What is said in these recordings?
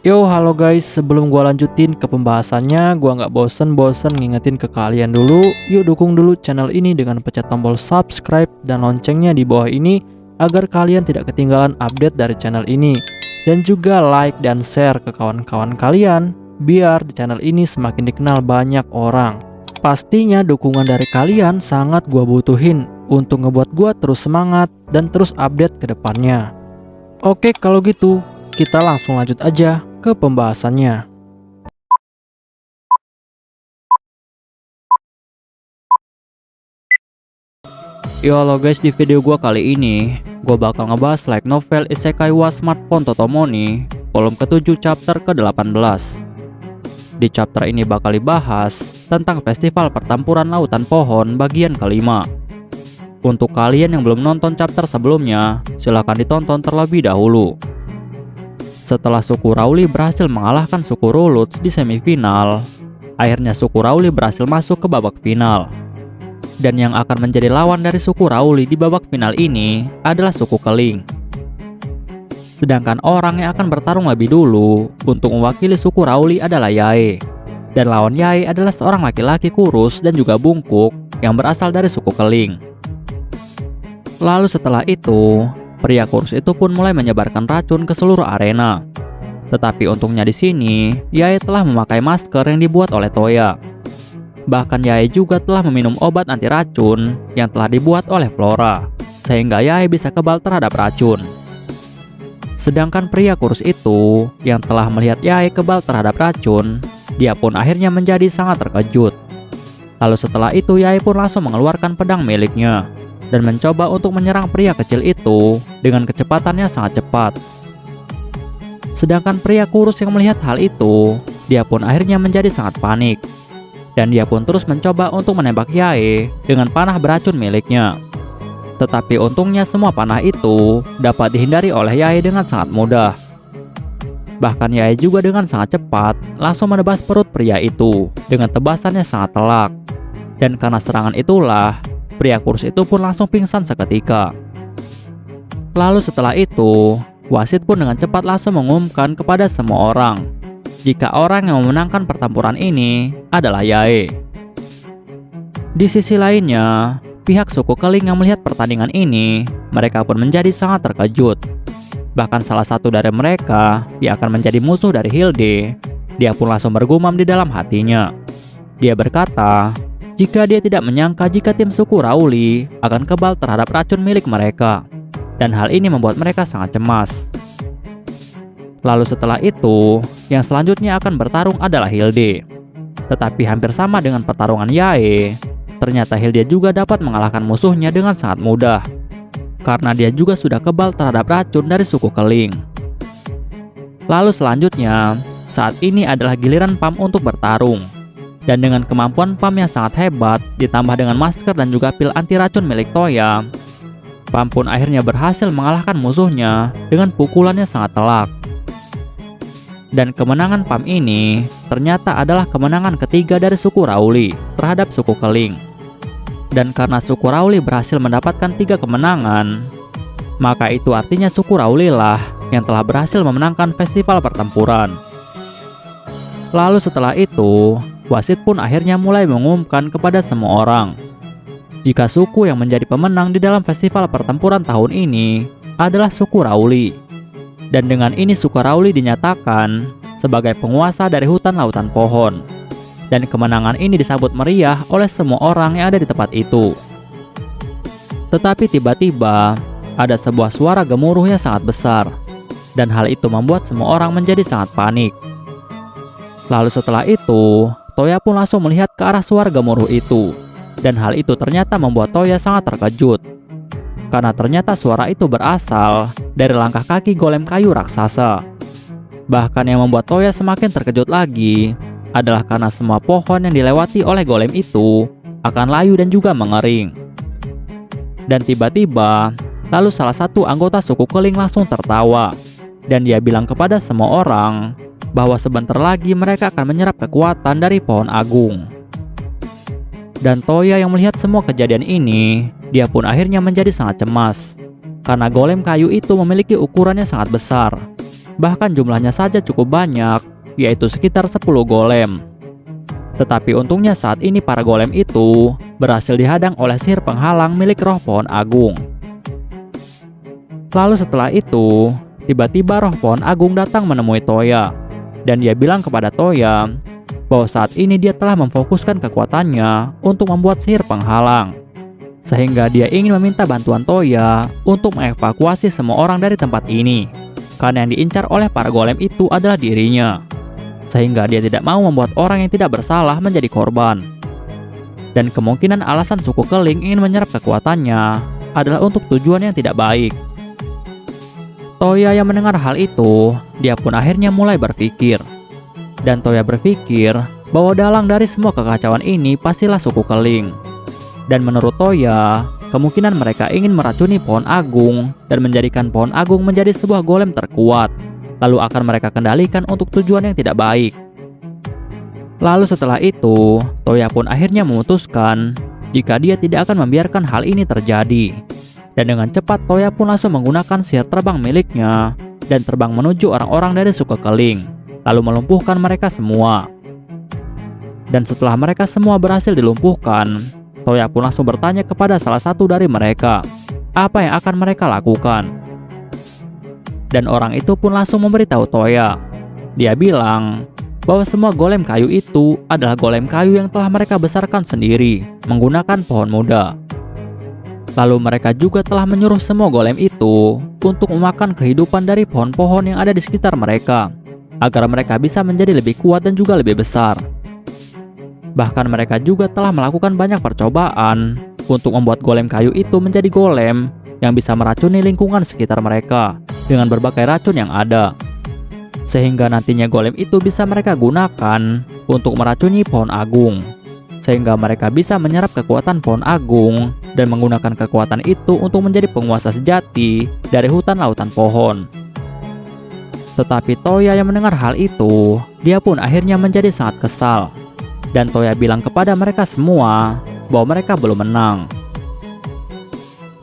Yo, halo guys, sebelum gua lanjutin ke pembahasannya, gua nggak bosen-bosen ngingetin ke kalian dulu, yuk dukung dulu channel ini dengan pencet tombol subscribe dan loncengnya di bawah ini, agar kalian tidak ketinggalan update dari channel ini. Dan juga like dan share ke kawan-kawan kalian, biar di channel ini semakin dikenal banyak orang. Pastinya dukungan dari kalian sangat gua butuhin, untuk ngebuat gua terus semangat dan terus update ke depannya. Oke, kalau gitu, kita langsung lanjut aja ke pembahasannya. Yo, halo guys, di video gua kali ini gua bakal ngebahas light novel Isekai wa Smartphone Totomoni volume ke-7 chapter ke-18. Di chapter ini bakal dibahas tentang festival pertempuran lautan pohon bagian kelima. Untuk kalian yang belum nonton chapter sebelumnya, silahkan ditonton terlebih dahulu. Setelah suku Rauli berhasil mengalahkan suku Ruluts di semifinal, akhirnya suku Rauli berhasil masuk ke babak final. Dan yang akan menjadi lawan dari suku Rauli di babak final ini adalah suku Keling. Sedangkan orang yang akan bertarung lebih dulu untuk mewakili suku Rauli adalah Yae. Dan lawan Yae adalah seorang laki-laki kurus dan juga bungkuk yang berasal dari suku Keling. Lalu setelah itu, pria kurus itu pun mulai menyebarkan racun ke seluruh arena. Tetapi untungnya di sini, Yae telah memakai masker yang dibuat oleh Toya. Bahkan Yae juga telah meminum obat anti racun yang telah dibuat oleh Flora, sehingga Yae bisa kebal terhadap racun. Sedangkan pria kurus itu yang telah melihat Yae kebal terhadap racun, dia pun akhirnya menjadi sangat terkejut. Lalu setelah itu Yae pun langsung mengeluarkan pedang miliknya dan mencoba untuk menyerang pria kecil itu dengan kecepatannya sangat cepat. Sedangkan pria kurus yang melihat hal itu, dia pun akhirnya menjadi sangat panik. Dan dia pun terus mencoba untuk menembak Yae dengan panah beracun miliknya. Tetapi untungnya semua panah itu dapat dihindari oleh Yae dengan sangat mudah. Bahkan Yae juga dengan sangat cepat langsung menebas perut pria itu dengan tebasannya sangat telak. Dan karena serangan itulah, pria kurus itu pun langsung pingsan seketika. Lalu setelah itu, wasit pun dengan cepat langsung mengumumkan kepada semua orang jika orang yang memenangkan pertempuran ini adalah Yae. Di sisi lainnya, pihak suku Keling yang melihat pertandingan ini, mereka pun menjadi sangat terkejut. Bahkan salah satu dari mereka yang akan menjadi musuh dari Hilde, dia pun langsung bergumam di dalam hatinya. Dia berkata, jika dia tidak menyangka jika tim suku Rauli akan kebal terhadap racun milik mereka, dan hal ini membuat mereka sangat cemas. Lalu setelah itu, yang selanjutnya akan bertarung adalah Hilde. Tetapi hampir sama dengan pertarungan Yae, ternyata Hilde juga dapat mengalahkan musuhnya dengan sangat mudah, karena dia juga sudah kebal terhadap racun dari suku Keling. Lalu selanjutnya, saat ini adalah giliran Pam untuk bertarung. Dan dengan kemampuan Pam yang sangat hebat, ditambah dengan masker dan juga pil anti racun milik Toya, Pam pun akhirnya berhasil mengalahkan musuhnya dengan pukulannya sangat telak. Dan kemenangan Pam ini ternyata adalah kemenangan ketiga dari suku Rauli terhadap suku Keling. Dan karena suku Rauli berhasil mendapatkan 3 kemenangan, maka itu artinya suku Rauli lah yang telah berhasil memenangkan festival pertempuran. Lalu setelah itu, wasit pun akhirnya mulai mengumumkan kepada semua orang jika suku yang menjadi pemenang di dalam festival pertempuran tahun ini adalah suku Rauli. Dan dengan ini suku Rauli dinyatakan sebagai penguasa dari hutan lautan pohon. Dan kemenangan ini disambut meriah oleh semua orang yang ada di tempat itu. Tetapi tiba-tiba ada sebuah suara gemuruh yang sangat besar, dan hal itu membuat semua orang menjadi sangat panik. Lalu setelah itu, Toya pun langsung melihat ke arah suara gemuruh itu, dan hal itu ternyata membuat Toya sangat terkejut. Karena ternyata suara itu berasal dari langkah kaki golem kayu raksasa. Bahkan yang membuat Toya semakin terkejut lagi adalah karena semua pohon yang dilewati oleh golem itu akan layu dan juga mengering. Dan tiba-tiba, lalu salah satu anggota suku Keling langsung tertawa, dan dia bilang kepada semua orang bahwa sebentar lagi mereka akan menyerap kekuatan dari pohon agung. Dan Toya yang melihat semua kejadian ini, dia pun akhirnya menjadi sangat cemas, karena golem kayu itu memiliki ukurannya sangat besar. bahkan jumlahnya saja cukup banyak, yaitu sekitar 10 golem. Tetapi untungnya saat ini para golem itu berhasil dihadang oleh sihir penghalang milik roh pohon agung. Lalu setelah itu, tiba-tiba roh pohon agung datang menemui Toya, dan dia bilang kepada Toya bahwa saat ini dia telah memfokuskan kekuatannya untuk membuat sihir penghalang, sehingga dia ingin meminta bantuan Toya untuk mengevakuasi semua orang dari tempat ini, karena yang diincar oleh para golem itu adalah dirinya, sehingga dia tidak mau membuat orang yang tidak bersalah menjadi korban. Dan kemungkinan alasan suku Keling ingin menyerap kekuatannya adalah untuk tujuan yang tidak baik. Toya yang mendengar hal itu, dia pun akhirnya mulai berpikir. Dan Toya berpikir bahwa dalang dari semua kekacauan ini pastilah suku Keling. Dan menurut Toya, kemungkinan mereka ingin meracuni pohon agung dan menjadikan pohon agung menjadi sebuah golem terkuat, lalu akan mereka kendalikan untuk tujuan yang tidak baik. Lalu setelah itu, Toya pun akhirnya memutuskan jika dia tidak akan membiarkan hal ini terjadi. Dan dengan cepat Toya pun langsung menggunakan sihir terbang miliknya dan terbang menuju orang-orang dari suku Keling, lalu melumpuhkan mereka semua. Dan setelah mereka semua berhasil dilumpuhkan, Toya pun langsung bertanya kepada salah satu dari mereka, apa yang akan mereka lakukan. Dan orang itu pun langsung memberitahu Toya. Dia bilang bahwa semua golem kayu itu adalah golem kayu yang telah mereka besarkan sendiri menggunakan pohon muda. Lalu mereka juga telah menyuruh semua golem itu untuk memakan kehidupan dari pohon-pohon yang ada di sekitar mereka, agar mereka bisa menjadi lebih kuat dan juga lebih besar. Bahkan mereka juga telah melakukan banyak percobaan untuk membuat golem kayu itu menjadi golem yang bisa meracuni lingkungan sekitar mereka dengan berbagai racun yang ada, sehingga nantinya golem itu bisa mereka gunakan untuk meracuni pohon agung, sehingga mereka bisa menyerap kekuatan pohon agung dan menggunakan kekuatan itu untuk menjadi penguasa sejati dari hutan lautan pohon. Tetapi Toya yang mendengar hal itu, dia pun akhirnya menjadi sangat kesal. Dan Toya bilang kepada mereka semua bahwa mereka belum menang.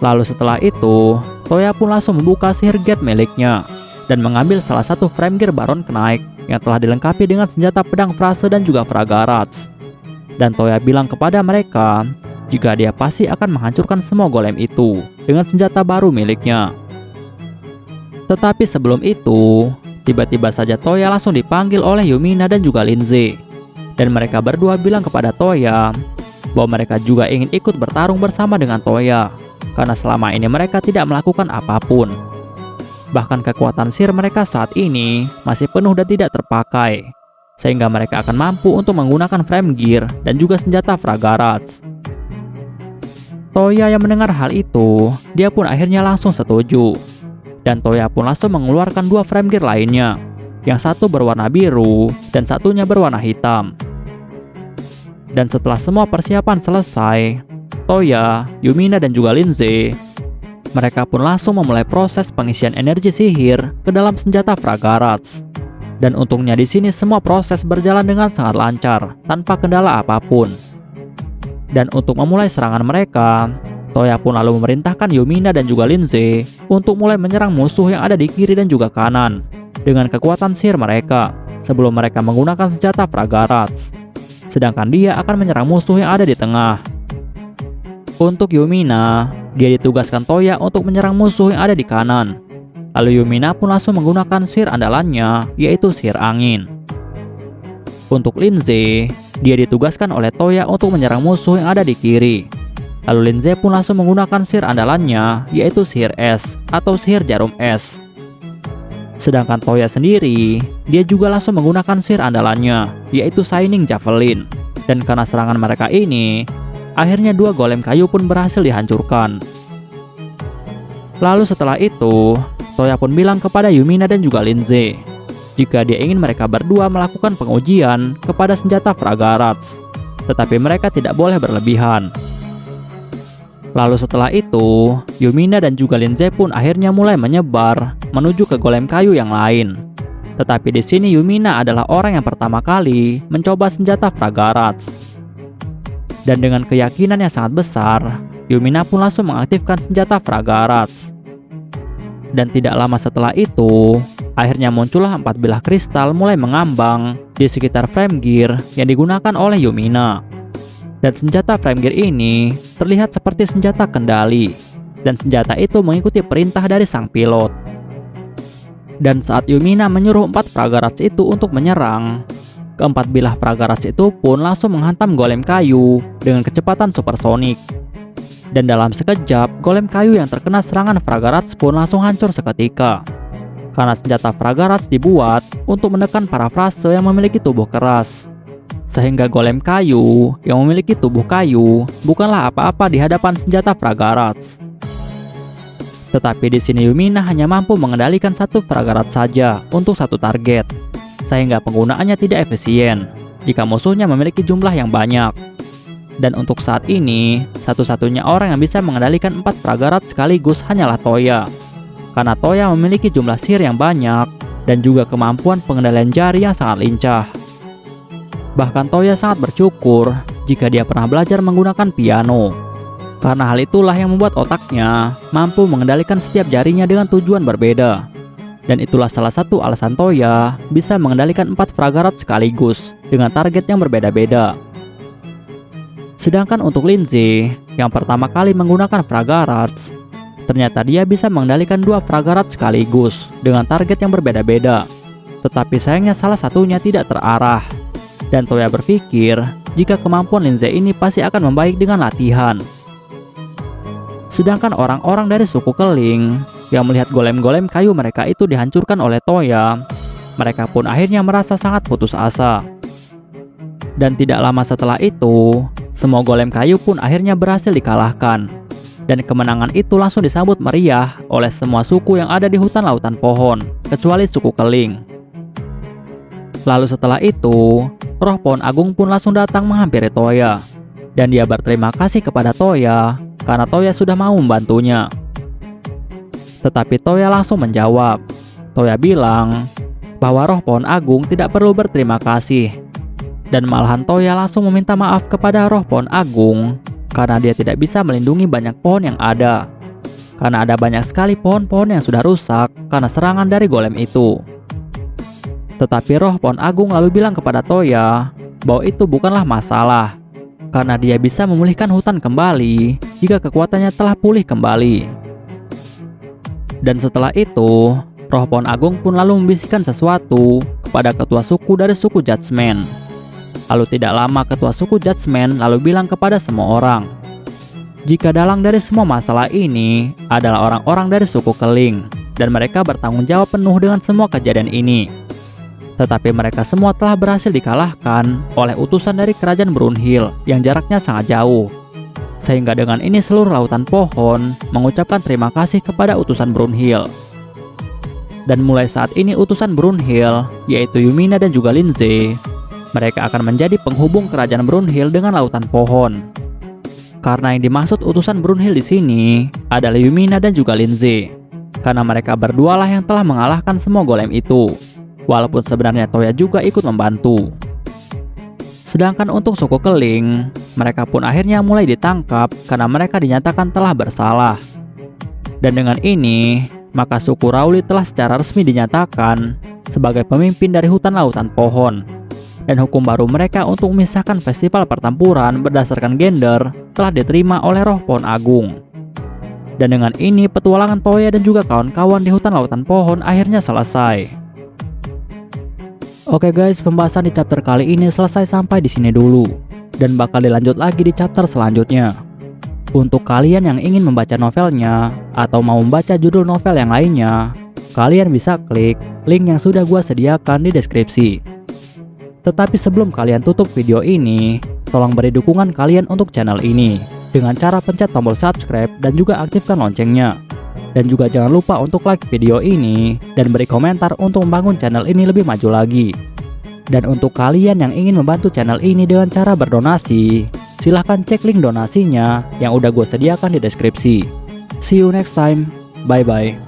Lalu setelah itu, Toya pun langsung membuka sihir gate miliknya dan mengambil salah satu frame gear Baron Knight yang telah dilengkapi dengan senjata pedang frase dan juga Fragarats. Dan Toya bilang kepada mereka jika dia pasti akan menghancurkan semua golem itu dengan senjata baru miliknya. Tetapi sebelum itu, tiba-tiba saja Toya langsung dipanggil oleh Yumina dan juga Linze. Dan mereka berdua bilang kepada Toya bahwa mereka juga ingin ikut bertarung bersama dengan Toya, karena selama ini mereka tidak melakukan apapun. Bahkan kekuatan sihir mereka saat ini masih penuh dan tidak terpakai, sehingga mereka akan mampu untuk menggunakan frame gear dan juga senjata Fragarats. Toya yang mendengar hal itu, dia pun akhirnya langsung setuju. Dan Toya pun langsung mengeluarkan dua frame gear lainnya, yang satu berwarna biru dan satunya berwarna hitam. Dan setelah semua persiapan selesai, Toya, Yumina dan juga Linze, mereka pun langsung memulai proses pengisian energi sihir ke dalam senjata Fragarats. Dan untungnya di sini semua proses berjalan dengan sangat lancar tanpa kendala apapun. Dan untuk memulai serangan mereka, Toya pun lalu memerintahkan Yumina dan juga Linze untuk mulai menyerang musuh yang ada di kiri dan juga kanan dengan kekuatan sihir mereka sebelum mereka menggunakan senjata Fragarats. Sedangkan dia akan menyerang musuh yang ada di tengah. Untuk Yumina, dia ditugaskan Toya untuk menyerang musuh yang ada di kanan. Lalu Yumina pun langsung menggunakan sihir andalannya, yaitu sihir angin. Untuk Linze, dia ditugaskan oleh Toya untuk menyerang musuh yang ada di kiri. Lalu Linze pun langsung menggunakan sihir andalannya, yaitu sihir es atau sihir jarum es. Sedangkan Toya sendiri, dia juga langsung menggunakan sihir andalannya, yaitu Shining Javelin. Dan karena serangan mereka ini, akhirnya dua golem kayu pun berhasil dihancurkan. Lalu setelah itu, Toya pun bilang kepada Yumina dan juga Linze jika dia ingin mereka berdua melakukan pengujian kepada senjata Fragarats, tetapi mereka tidak boleh berlebihan. Lalu setelah itu, Yumina dan juga Linze pun akhirnya mulai menyebar menuju ke golem kayu yang lain. Tetapi di sini Yumina adalah orang yang pertama kali mencoba senjata Fragarats. Dan dengan keyakinan yang sangat besar, Yumina pun langsung mengaktifkan senjata Fragarats. Dan tidak lama setelah itu, akhirnya muncullah 4 bilah kristal mulai mengambang di sekitar frame gear yang digunakan oleh Yumina. Dan senjata frame gear ini terlihat seperti senjata kendali, dan senjata itu mengikuti perintah dari sang pilot. Dan saat Yumina menyuruh 4 Pragarats itu untuk menyerang, keempat bilah Pragarats itu pun langsung menghantam golem kayu dengan kecepatan supersonik. Dan dalam sekejap, golem kayu yang terkena serangan Pragarats pun langsung hancur seketika. Karena senjata Pragarats dibuat untuk menekan para frase yang memiliki tubuh keras. Sehingga golem kayu yang memiliki tubuh kayu bukanlah apa-apa di hadapan senjata Pragarats. Tetapi di sini Yumina hanya mampu mengendalikan 1 Pragarats saja untuk 1 target, sehingga penggunaannya tidak efisien jika musuhnya memiliki jumlah yang banyak. Dan untuk saat ini, satu-satunya orang yang bisa mengendalikan 4 Pragarats sekaligus hanyalah Toya. Karena Toya memiliki jumlah sihir yang banyak dan juga kemampuan pengendalian jari yang sangat lincah. Bahkan Toya sangat bersyukur jika dia pernah belajar menggunakan piano. Karena hal itulah yang membuat otaknya mampu mengendalikan setiap jarinya dengan tujuan berbeda. Dan itulah salah satu alasan Toya bisa mengendalikan 4 Pragarats sekaligus dengan target yang berbeda-beda. Sedangkan untuk Lindsay yang pertama kali menggunakan Pragarats, ternyata dia bisa mengendalikan 2 Pragarats sekaligus dengan target yang berbeda-beda. Tetapi sayangnya salah satunya tidak terarah. Dan Toya berpikir jika kemampuan Lindsay ini pasti akan membaik dengan latihan. Sedangkan orang-orang dari suku Keling yang melihat golem-golem kayu mereka itu dihancurkan oleh Toya, mereka pun akhirnya merasa sangat putus asa. Dan tidak lama setelah itu, semua golem kayu pun akhirnya berhasil dikalahkan. Dan kemenangan itu langsung disambut meriah oleh semua suku yang ada di hutan lautan pohon, kecuali suku Keling. Lalu setelah itu, roh pohon agung pun langsung datang menghampiri Toya. Dan dia berterima kasih kepada Toya karena Toya sudah mau membantunya. Tetapi Toya langsung menjawab. Toya bilang bahwa roh pohon agung tidak perlu berterima kasih. Dan malahan Toya langsung meminta maaf kepada roh pohon agung karena dia tidak bisa melindungi banyak pohon yang ada. Karena ada banyak sekali pohon-pohon yang sudah rusak karena serangan dari golem itu. Tetapi roh pohon agung lalu bilang kepada Toya bahwa itu bukanlah masalah, karena dia bisa memulihkan hutan kembali jika kekuatannya telah pulih kembali. Dan setelah itu, roh pohon agung pun lalu membisikkan sesuatu kepada ketua suku dari suku Judgment. Lalu tidak lama ketua suku Judgment lalu bilang kepada semua orang, jika dalang dari semua masalah ini adalah orang-orang dari suku Keling, dan mereka bertanggung jawab penuh dengan semua kejadian ini. Tetapi mereka semua telah berhasil dikalahkan oleh utusan dari kerajaan Brunhild yang jaraknya sangat jauh. Sehingga dengan ini seluruh lautan pohon mengucapkan terima kasih kepada utusan Brunhild. Dan mulai saat ini utusan Brunhild, yaitu Yumina dan juga Lindsay, mereka akan menjadi penghubung kerajaan Brunhild dengan lautan pohon. Karena yang dimaksud utusan Brunhild di sini adalah Yumina dan juga Lindsay. Karena mereka berdualah yang telah mengalahkan semua golem itu. Walaupun sebenarnya Toya juga ikut membantu. Sedangkan untuk suku Keling, mereka pun akhirnya mulai ditangkap karena mereka dinyatakan telah bersalah. Dan dengan ini, maka suku Rauli telah secara resmi dinyatakan sebagai pemimpin dari hutan lautan pohon. Dan hukum baru mereka untuk memisahkan festival pertempuran berdasarkan gender telah diterima oleh roh pohon agung. Dan dengan ini petualangan Toya dan juga kawan-kawan di hutan lautan pohon akhirnya selesai. Oke guys, pembahasan di chapter kali ini selesai sampai di sini dulu, dan bakal dilanjut lagi di chapter selanjutnya. Untuk kalian yang ingin membaca novelnya atau mau membaca judul novel yang lainnya, kalian bisa klik link yang sudah gua sediakan di deskripsi. Tetapi sebelum kalian tutup video ini, tolong beri dukungan kalian untuk channel ini dengan cara pencet tombol subscribe dan juga aktifkan loncengnya. Dan juga jangan lupa untuk like video ini dan beri komentar untuk membangun channel ini lebih maju lagi. Dan untuk kalian yang ingin membantu channel ini dengan cara berdonasi, silahkan cek link donasinya yang udah gue sediakan di deskripsi. See you next time, bye bye.